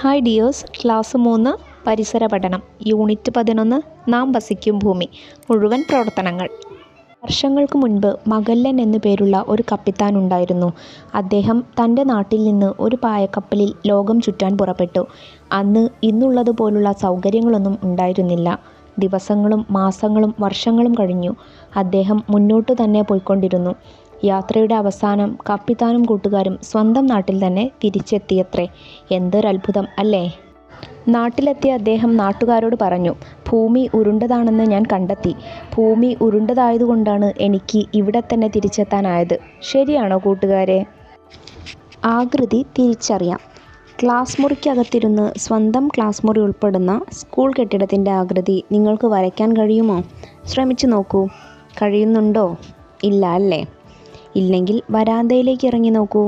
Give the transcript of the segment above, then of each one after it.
Hi dears, class 3 പരിസര പഠനം unit 11 നാം വസിക്കും ഭൂമി മുഴുവൻ പ്രവർത്തനങ്ങൾ. വർഷങ്ങൾക്ക് മുൻപ് മഗല്ലൻ എന്നു പേരുള്ള ഒരു കപ്പിത്താൻ ഉണ്ടായിരുന്നു. അദ്ദേഹം തൻ്റെ നാട്ടിൽ നിന്ന് ഒരു പായക്കപ്പലിൽ ലോകം ചുറ്റാൻ പുറപ്പെട്ടു. അന്ന് ഇന്നുള്ളതുപോലുള്ള സൗകര്യങ്ങളൊന്നും ഉണ്ടായിരുന്നില്ല. ദിവസങ്ങളും മാസങ്ങളും വർഷങ്ങളും കഴിഞ്ഞു. അദ്ദേഹം മുന്നോട്ടു തന്നെ പോയിക്കൊണ്ടിരുന്നു. യാത്രയുടെ അവസാനം കപ്പിത്താനും കൂട്ടുകാരും സ്വന്തം നാട്ടിൽ തന്നെ തിരിച്ചെത്തിയത്രേ. എന്തൊരത്ഭുതം അല്ലേ! നാട്ടിലെത്തിയ അദ്ദേഹം നാട്ടുകാരോട് പറഞ്ഞു, ഭൂമി ഉരുണ്ടതാണെന്ന് ഞാൻ കണ്ടെത്തി. ഭൂമി ഉരുണ്ടതായതുകൊണ്ടാണ് എനിക്ക് ഇവിടെ തന്നെ തിരിച്ചെത്താനായത്. ശരിയാണോ കൂട്ടുകാരെ? ആകൃതി തിരിച്ചറിയാം. ക്ലാസ് മുറിക്കകത്തിരുന്ന് സ്വന്തം ക്ലാസ് മുറി ഉൾപ്പെടുന്ന സ്കൂൾ കെട്ടിടത്തിൻ്റെ ആകൃതി നിങ്ങൾക്ക് വരയ്ക്കാൻ കഴിയുമോ? ശ്രമിച്ചു നോക്കൂ. കഴിയുന്നുണ്ടോ? ഇല്ല അല്ലേ? ഇല്ലെങ്കിൽ വരാന്തയിലേക്ക് ഇറങ്ങി നോക്കൂ.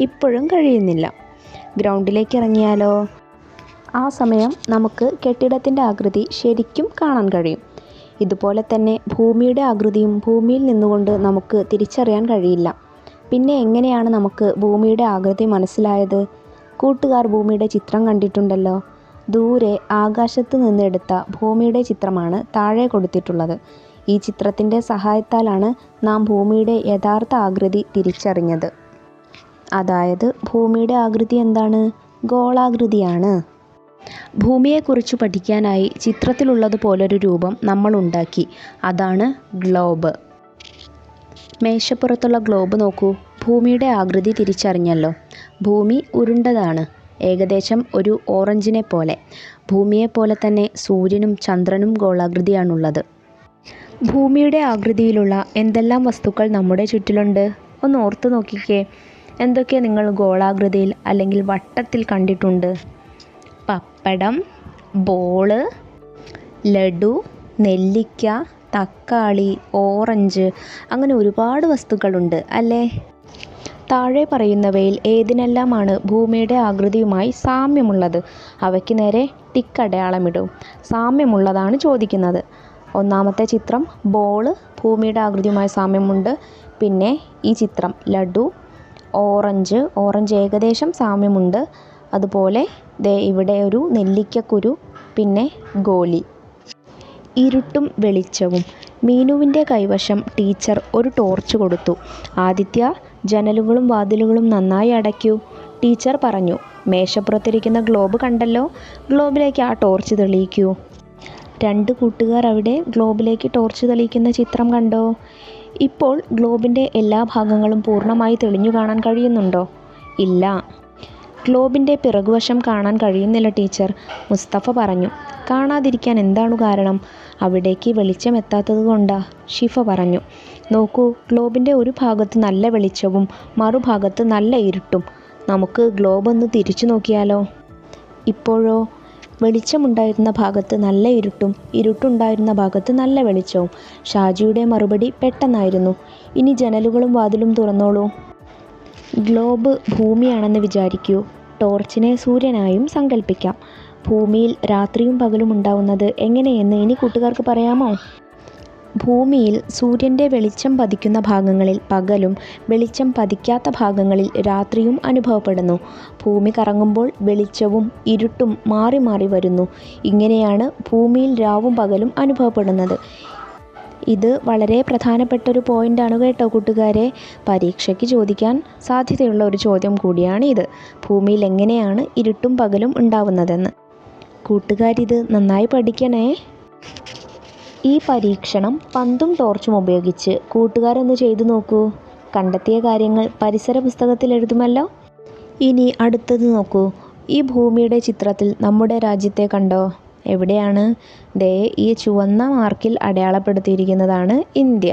ഇപ്പോഴും കഴിയുന്നില്ല. ഗ്രൗണ്ടിലേക്ക് ഇറങ്ങിയാലോ? ആ സമയം നമുക്ക് കെട്ടിടത്തിൻ്റെ ആകൃതി ശരിക്കും കാണാൻ കഴിയും. ഇതുപോലെ തന്നെ ഭൂമിയുടെ ആകൃതിയും ഭൂമിയിൽ നിന്നുകൊണ്ട് നമുക്ക് തിരിച്ചറിയാൻ കഴിയില്ല. പിന്നെ എങ്ങനെയാണ് നമുക്ക് ഭൂമിയുടെ ആകൃതി മനസ്സിലായത്? കൂട്ടുകാർ ഭൂമിയുടെ ചിത്രം കണ്ടിട്ടുണ്ടല്ലോ. ദൂരെ ആകാശത്ത് നിന്നെടുത്ത ഭൂമിയുടെ ചിത്രമാണ് താഴെ കൊടുത്തിട്ടുള്ളത്. ഈ ചിത്രത്തിൻ്റെ സഹായത്താലാണ് നാം ഭൂമിയുടെ യഥാർത്ഥ ആകൃതി തിരിച്ചറിഞ്ഞത്. അതായത് ഭൂമിയുടെ ആകൃതി എന്താണ്? ഗോളാകൃതിയാണ്. ഭൂമിയെക്കുറിച്ച് പഠിക്കാനായി ചിത്രത്തിലുള്ളതുപോലൊരു രൂപം നമ്മൾ ഉണ്ടാക്കി. അതാണ് ഗ്ലോബ്. മേശപ്പുറത്തുള്ള ഗ്ലോബ് നോക്കൂ. ഭൂമിയുടെ ആകൃതി തിരിച്ചറിഞ്ഞല്ലോ. ഭൂമി ഉരുണ്ടതാണ്, ഏകദേശം ഒരു ഓറഞ്ചിനെ പോലെ. ഭൂമിയെപ്പോലെ തന്നെ സൂര്യനും ചന്ദ്രനും ഗോളാകൃതിയാണുള്ളത്. ഭൂമിയുടെ ആകൃതിയിലുള്ള എന്തെല്ലാം വസ്തുക്കൾ നമ്മുടെ ചുറ്റിലുണ്ട്? ഒന്ന് ഓർത്തു നോക്കിക്കേ. എന്തൊക്കെ നിങ്ങൾ ഗോളാകൃതിയിൽ അല്ലെങ്കിൽ വട്ടത്തിൽ കണ്ടിട്ടുണ്ട്? പപ്പടം, ബോള്, ലഡു, നെല്ലിക്ക, തക്കാളി, ഓറഞ്ച്, അങ്ങനെ ഒരുപാട് വസ്തുക്കളുണ്ട് അല്ലേ? താഴെ പറയുന്നവയിൽ ഏതിനെല്ലാമാണ് ഭൂമിയുടെ ആകൃതിയുമായി സാമ്യമുള്ളത്? അവയ്ക്ക് നേരെ ടിക്ക് അടയാളമിടൂ. സാമ്യമുള്ളതാണ് ചോദിക്കുന്നത്. ഒന്നാമത്തെ ചിത്രം ബോള്, ഭൂമിയുടെ ആകൃതിയുമായി സാമ്യമുണ്ട്. പിന്നെ ഈ ചിത്രം ലഡു, ഓറഞ്ച് ഏകദേശം സാമ്യമുണ്ട്. അതുപോലെ ഇവിടെ ഒരു നെല്ലിക്കക്കുരു, പിന്നെ ഗോലി. ഇരുട്ടും വെളിച്ചവും. മീനുവിൻ്റെ കൈവശം ടീച്ചർ ഒരു ടോർച്ച് കൊടുത്തു. ആദിത്യ, ജനലുകളും വാതിലുകളും നന്നായി അടയ്ക്കൂ. ടീച്ചർ പറഞ്ഞു. മേശപ്പുറത്തിരിക്കുന്ന ഗ്ലോബ് കണ്ടല്ലോ. ഗ്ലോബിലേക്ക് ആ ടോർച്ച് തെളിയിക്കൂ. രണ്ട് കൂട്ടുകാർ അവിടെ ഗ്ലോബിലേക്ക് ടോർച്ച് തെളിയിക്കുന്ന ചിത്രം കണ്ടോ? ഇപ്പോൾ ഗ്ലോബിൻ്റെ എല്ലാ ഭാഗങ്ങളും പൂർണ്ണമായി തെളിഞ്ഞു കാണാൻ കഴിയുന്നുണ്ടോ? ഇല്ല. ഗ്ലോബിൻ്റെ പിറകുവശം കാണാൻ കഴിയുന്നില്ല ടീച്ചർ, മുസ്തഫ പറഞ്ഞു. കാണാതിരിക്കാൻ എന്താണ് കാരണം? അവിടേക്ക് വെളിച്ചം എത്താത്തത് കൊണ്ടാ, ഷിഫ പറഞ്ഞു. നോക്കൂ, ഗ്ലോബിൻ്റെ ഒരു ഭാഗത്ത് നല്ല വെളിച്ചവും മറുഭാഗത്ത് നല്ല ഇരുട്ടും. നമുക്ക് ഗ്ലോബ് ഒന്ന് തിരിച്ചു നോക്കിയാലോ? ഇപ്പോഴോ? വെളിച്ചമുണ്ടായിരുന്ന ഭാഗത്ത് നല്ല ഇരുട്ടും ഇരുട്ടുണ്ടായിരുന്ന ഭാഗത്ത് നല്ല വെളിച്ചവും. ഷാജിയുടെ മറുപടി പെട്ടെന്നായിരുന്നു. ഇനി ജനലുകളും വാതിലും തുറന്നോളൂ. ഗ്ലോബ് ഭൂമിയാണെന്ന് വിചാരിക്കൂ. ടോർച്ചിനെ സൂര്യനായും സങ്കല്പിക്കാം. ഭൂമിയിൽ രാത്രിയും പകലും ഉണ്ടാവുന്നത് എങ്ങനെയെന്ന് ഇനി കൂട്ടുകാർക്ക് പറയാമോ? ഭൂമിയിൽ സൂര്യൻ്റെ വെളിച്ചം പതിക്കുന്ന ഭാഗങ്ങളിൽ പകലും വെളിച്ചം പതിക്കാത്ത ഭാഗങ്ങളിൽ രാത്രിയും അനുഭവപ്പെടുന്നു. ഭൂമി കറങ്ങുമ്പോൾ വെളിച്ചവും ഇരുട്ടും മാറി മാറി വരുന്നു. ഇങ്ങനെയാണ് ഭൂമിയിൽ രാവും പകലും അനുഭവപ്പെടുന്നത്. ഇത് വളരെ പ്രധാനപ്പെട്ടൊരു പോയിൻ്റാണ് കേട്ടോ കൂട്ടുകാരെ. പരീക്ഷയ്ക്ക് ചോദിക്കാൻ സാധ്യതയുള്ള ഒരു ചോദ്യം കൂടിയാണ് ഇത്. ഭൂമിയിൽ എങ്ങനെയാണ് ഇരുട്ടും പകലും ഉണ്ടാവുന്നതെന്ന്. കൂട്ടുകാരിത് നന്നായി പഠിക്കണേ. ഈ പരീക്ഷണം പന്തും ടോർച്ചും ഉപയോഗിച്ച് കൂട്ടുകാരൊന്ന് ചെയ്തു നോക്കൂ. കണ്ടെത്തിയ കാര്യങ്ങൾ പരിസര പുസ്തകത്തിൽ എഴുതുമല്ലോ. ഇനി അടുത്തത് നോക്കൂ. ഈ ഭൂമിയുടെ ചിത്രത്തിൽ നമ്മുടെ രാജ്യത്തെ കണ്ടോ? എവിടെയാണ്? ദേ ഈ ചുവന്ന മാർക്കിൽ അടയാളപ്പെടുത്തിയിരിക്കുന്നതാണ് ഇന്ത്യ.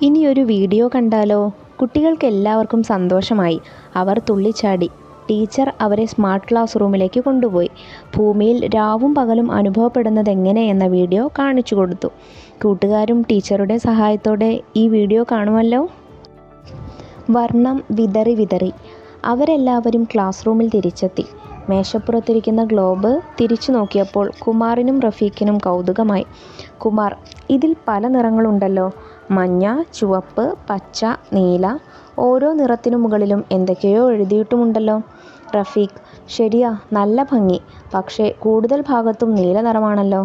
ഇനി ഒരു വീഡിയോ കണ്ടാലോ? കുട്ടികൾക്ക് എല്ലാവർക്കും സന്തോഷമായി. അവർ തുള്ളിച്ചാടി. ടീച്ചർ അവരെ സ്മാർട്ട് ക്ലാസ് റൂമിലേക്ക് കൊണ്ടുപോയി. ഭൂമിയിൽ രാവും പകലും അനുഭവപ്പെടുന്നത് എങ്ങനെ എന്ന വീഡിയോ കാണിച്ചു കൊടുത്തു. കൂട്ടുകാരും ടീച്ചറുടെ സഹായത്തോടെ ഈ വീഡിയോ കാണുമല്ലോ. വർണ്ണം വിതറി വിതറി. അവരെല്ലാവരും ക്ലാസ് റൂമിൽ തിരിച്ചെത്തി. മേശപ്പുറത്തിരിക്കുന്ന ഗ്ലോബ് തിരിച്ചു നോക്കിയപ്പോൾ കുമാറിനും റഫീഖിനും കൗതുകമായി. കുമാർ, ഇതിൽ പല നിറങ്ങളുണ്ടല്ലോ. മഞ്ഞ, ചുവപ്പ്, പച്ച, നീല. ഓരോ നിറത്തിനു മുകളിലും എന്തൊക്കെയോ എഴുതിയിട്ടുമുണ്ടല്ലോ. റഫീഖ്: ശരിയാ, നല്ല ഭംഗി. പക്ഷേ കൂടുതൽ ഭാഗത്തും നീല നിറമാണല്ലോ.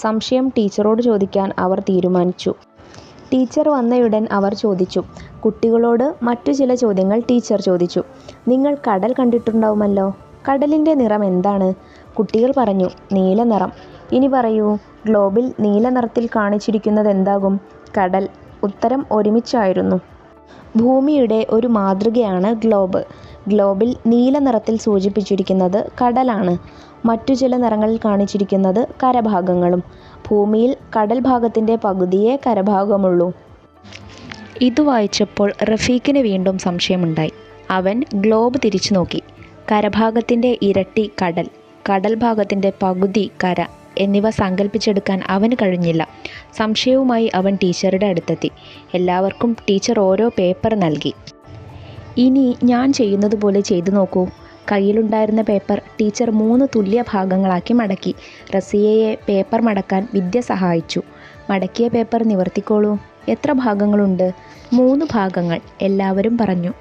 സംശയം ടീച്ചറോട് ചോദിക്കാൻ അവർ തീരുമാനിച്ചു. ടീച്ചർ വന്നയുടൻ അവർ ചോദിച്ചു. കുട്ടികളോട് മറ്റു ചില ചോദ്യങ്ങൾ ടീച്ചർ ചോദിച്ചു. നിങ്ങൾ കടൽ കണ്ടിട്ടുണ്ടാവുമല്ലോ. കടലിൻ്റെ നിറം എന്താണ്? കുട്ടികൾ പറഞ്ഞു, നീല നിറം. ഇനി പറയൂ, ഗ്ലോബിൽ നീല നിറത്തിൽ കാണിച്ചിരിക്കുന്നത് എന്താകും? കടൽ. ഉത്തരം ഒരുമിച്ചായിരുന്നു. ഭൂമിയുടെ ഒരു മാതൃകയാണ് ഗ്ലോബ്. ഗ്ലോബിൽ നീല നിറത്തിൽ സൂചിപ്പിച്ചിരിക്കുന്നത് കടലാണ്. മറ്റു ചില നിറങ്ങളിൽ കാണിച്ചിരിക്കുന്നത് കരഭാഗങ്ങളും. ഭൂമിയിൽ കടൽ ഭാഗത്തിൻ്റെ പകുതിയേ കരഭാഗമുള്ളൂ. ഇത് വായിച്ചപ്പോൾ റഫീഖിന് വീണ്ടും സംശയമുണ്ടായി. അവൻ ഗ്ലോബ് തിരിച്ചു നോക്കി. കരഭാഗത്തിൻ്റെ ഇരട്ടി കടൽ, കടൽ ഭാഗത്തിൻ്റെ പകുതി കര എന്നിവ സങ്കല്പിച്ചെടുക്കാൻ അവന് കഴിഞ്ഞില്ല. സംശയവുമായി അവൻ ടീച്ചറുടെ അടുത്തെത്തി. എല്ലാവർക്കും ടീച്ചർ ഓരോ പേപ്പർ നൽകി. ഇനി ഞാൻ ചെയ്യുന്നത് പോലെ ചെയ്തു നോക്കൂ. കയ്യിലുണ്ടായിരുന്ന പേപ്പർ ടീച്ചർ 3 തുല്യ ഭാഗങ്ങളാക്കി മടക്കി. റസിയയെ പേപ്പർ മടക്കാൻ വിദ്യ സഹായിച്ചു. മടക്കിയ പേപ്പർ നിവർത്തിക്കോളൂ. എത്ര ഭാഗങ്ങളുണ്ട്? 3 ഭാഗങ്ങൾ, എല്ലാവരും പറഞ്ഞു.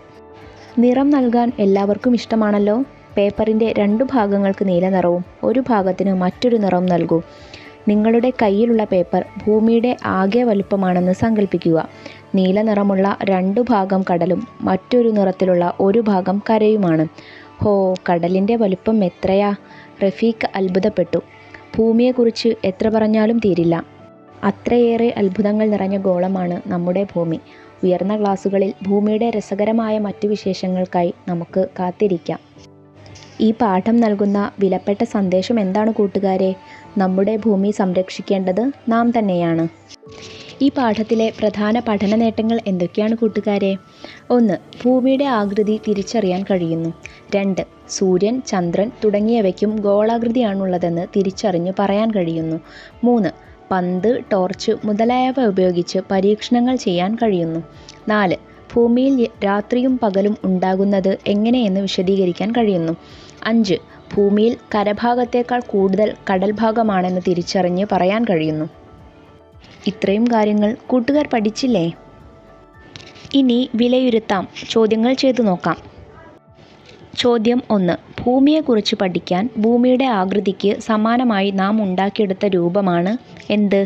നിറം നൽകാൻ എല്ലാവർക്കും ഇഷ്ടമാണല്ലോ. പേപ്പറിൻ്റെ 2 ഭാഗങ്ങൾക്ക് നീല നിറവും 1 ഭാഗത്തിന് മറ്റൊരു നിറവും നൽകൂ. നിങ്ങളുടെ കയ്യിലുള്ള പേപ്പർ ഭൂമിയുടെ ആകെ വലുപ്പമാണെന്ന് സങ്കല്പിക്കുക. നീല നിറമുള്ള 2 ഭാഗം കടലും മറ്റൊരു നിറത്തിലുള്ള 1 ഭാഗം കരയുമാണ്. ഹോ, കടലിൻ്റെ വലുപ്പം എത്രയാ! റഫീഖ് അത്ഭുതപ്പെട്ടു. ഭൂമിയെക്കുറിച്ച് എത്ര പറഞ്ഞാലും തീരില്ല. അത്രയേറെ അത്ഭുതങ്ങൾ നിറഞ്ഞ ഗോളമാണ് നമ്മുടെ ഭൂമി. ഉയർന്ന ക്ലാസ്സുകളിൽ ഭൂമിയുടെ രസകരമായ മറ്റു വിശേഷങ്ങൾക്കായി നമുക്ക് കാത്തിരിക്കാം. ഈ പാഠം നൽകുന്ന വിലപ്പെട്ട സന്ദേശം എന്താണ് കൂട്ടുകാരെ? നമ്മുടെ ഭൂമി സംരക്ഷിക്കേണ്ടത് നാം തന്നെയാണ്. ഈ പാഠത്തിലെ പ്രധാന പഠന നേട്ടങ്ങൾ എന്തൊക്കെയാണ് കൂട്ടുകാരെ? 1. ഭൂമിയുടെ ആകൃതി തിരിച്ചറിയാൻ കഴിയുന്നു. 2. സൂര്യൻ, ചന്ദ്രൻ തുടങ്ങിയവയ്ക്കും ഗോളാകൃതിയാണുള്ളതെന്ന് തിരിച്ചറിഞ്ഞ് പറയാൻ കഴിയുന്നു. 3. പന്ത്, ടോർച്ച് മുതലായവ ഉപയോഗിച്ച് പരീക്ഷണങ്ങൾ ചെയ്യാൻ കഴിയുന്നു. 4. ഭൂമിയിൽ രാത്രിയും പകലും ഉണ്ടാകുന്നത് എങ്ങനെയെന്ന് വിശദീകരിക്കാൻ കഴിയുന്നു. 5. ഭൂമിയിൽ കരഭാഗത്തേക്കാൾ കൂടുതൽ കടൽ ഭാഗമാണെന്ന് തിരിച്ചറിഞ്ഞ് പറയാൻ കഴിയുന്നു. ഇത്രയും കാര്യങ്ങൾ കൂട്ടുകാർ പഠിച്ചില്ലേ? ഇനി വിലയിരുത്താം. ചോദ്യങ്ങൾ ചെയ്തു നോക്കാം. ചോദ്യം 1. ഭൂമിയെക്കുറിച്ച് പഠിക്കാൻ ഭൂമിയുടെ ആകൃതിക്ക് സമാനമായി നാം ഉണ്ടാക്കിയെടുത്ത രൂപമാണ് എന്ത്?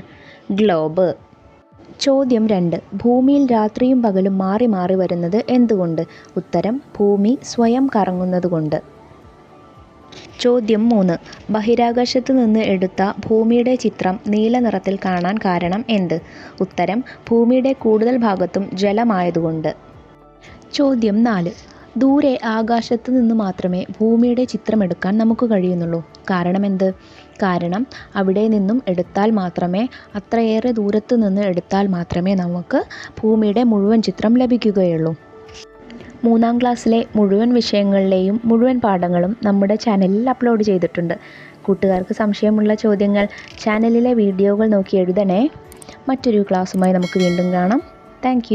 ഗ്ലോബ്. ചോദ്യം 2. ഭൂമിയിൽ രാത്രിയും പകലും മാറി മാറി വരുന്നത് എന്തുകൊണ്ട്? ഉത്തരം ഭൂമി സ്വയം കറങ്ങുന്നതുകൊണ്ട്. ചോദ്യം 3. ബഹിരാകാശത്ത് നിന്ന് എടുത്ത ഭൂമിയുടെ ചിത്രം നീല നിറത്തിൽ കാണാൻ കാരണം എന്ത്? ഉത്തരം ഭൂമിയുടെ കൂടുതൽ ഭാഗത്തും ജലമായതുകൊണ്ട്. ചോദ്യം 4. ദൂരെ ആകാശത്ത് നിന്ന് മാത്രമേ ഭൂമിയുടെ ചിത്രമെടുക്കാൻ നമുക്ക് കഴിയുന്നുള്ളൂ. കാരണം എന്ത്? കാരണം അവിടെ നിന്നും എടുത്താൽ മാത്രമേ, അത്രയേറെ ദൂരത്ത് നിന്ന് എടുത്താൽ മാത്രമേ നമുക്ക് ഭൂമിയുടെ മുഴുവൻ ചിത്രം ലഭിക്കുകയുള്ളൂ. 3ാം ക്ലാസ്സിലെ മുഴുവൻ വിഷയങ്ങളിലെയും മുഴുവൻ പാഠങ്ങളും നമ്മുടെ ചാനലിൽ അപ്ലോഡ് ചെയ്തിട്ടുണ്ട്. കൂട്ടുകാർക്ക് സംശയമുള്ള ചോദ്യങ്ങൾ ചാനലിലെ വീഡിയോകൾ നോക്കി എഴുതണേ. മറ്റൊരു ക്ലാസ്സുമായി നമുക്ക് വീണ്ടും കാണാം. താങ്ക്